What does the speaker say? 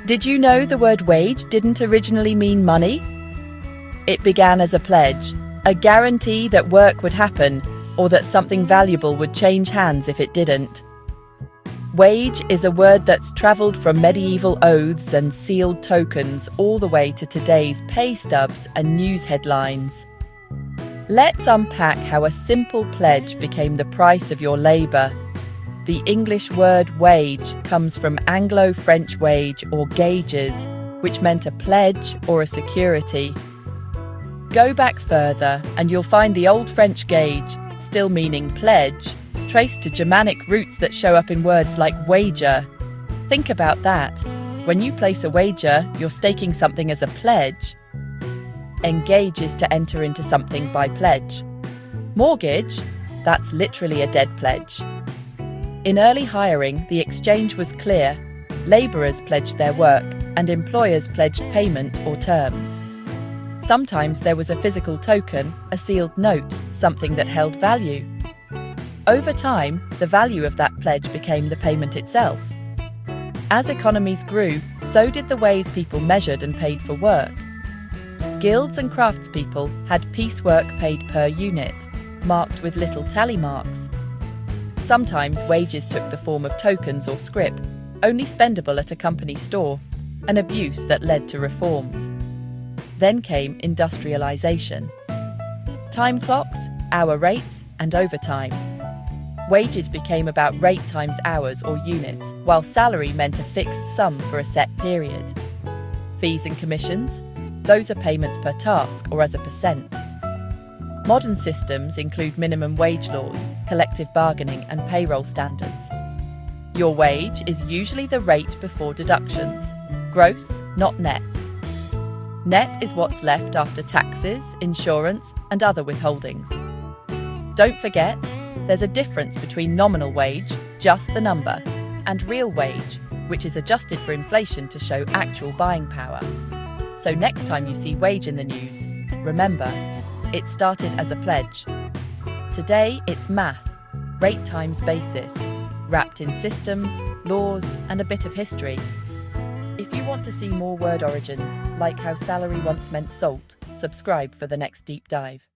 Did you know the word wage didn't originally mean money? It began as a pledge, a guarantee that work would happen or that something valuable would change hands if it didn't. Wage is a word that's travelled from medieval oaths and sealed tokens all the way to today's pay stubs and news headlines. Let's unpack how a simple pledge became the price of your labour. The English word wage comes from Anglo-French wage or gages, which meant a pledge or a security. Go back further and you'll find the Old French gage, still meaning pledge, traced to Germanic roots that show up in words like wager. Think about that. When you place a wager, you're staking something as a pledge. Engage is to enter into something by pledge. Mortgage, that's literally a dead pledge. In early hiring, the exchange was clear. Labourers pledged their work, and employers pledged payment or terms. Sometimes there was a physical token, a sealed note, something that held value. Over time, the value of that pledge became the payment itself. As economies grew, so did the ways people measured and paid for work. Guilds and craftspeople had piecework paid per unit, marked with little tally marks. Sometimes wages took the form of tokens or scrip, only spendable at a company store, an abuse that led to reforms. Then came industrialisation. Time clocks, hour rates, and overtime. Wages became about rate times hours or units, while salary meant a fixed sum for a set period. Fees and commissions? Those are payments per task or as a percent. Modern systems include minimum wage laws, collective bargaining, and payroll standards. Your wage is usually the rate before deductions, gross, not net. Net is what's left after taxes, insurance, and other withholdings. Don't forget, there's a difference between nominal wage, just the number, and real wage, which is adjusted for inflation to show actual buying power. So next time you see wage in the news, remember, it started as a pledge. Today, it's math, rate times basis, wrapped in systems, laws, and a bit of history. If you want to see more word origins, like how salary once meant salt, subscribe for the next deep dive.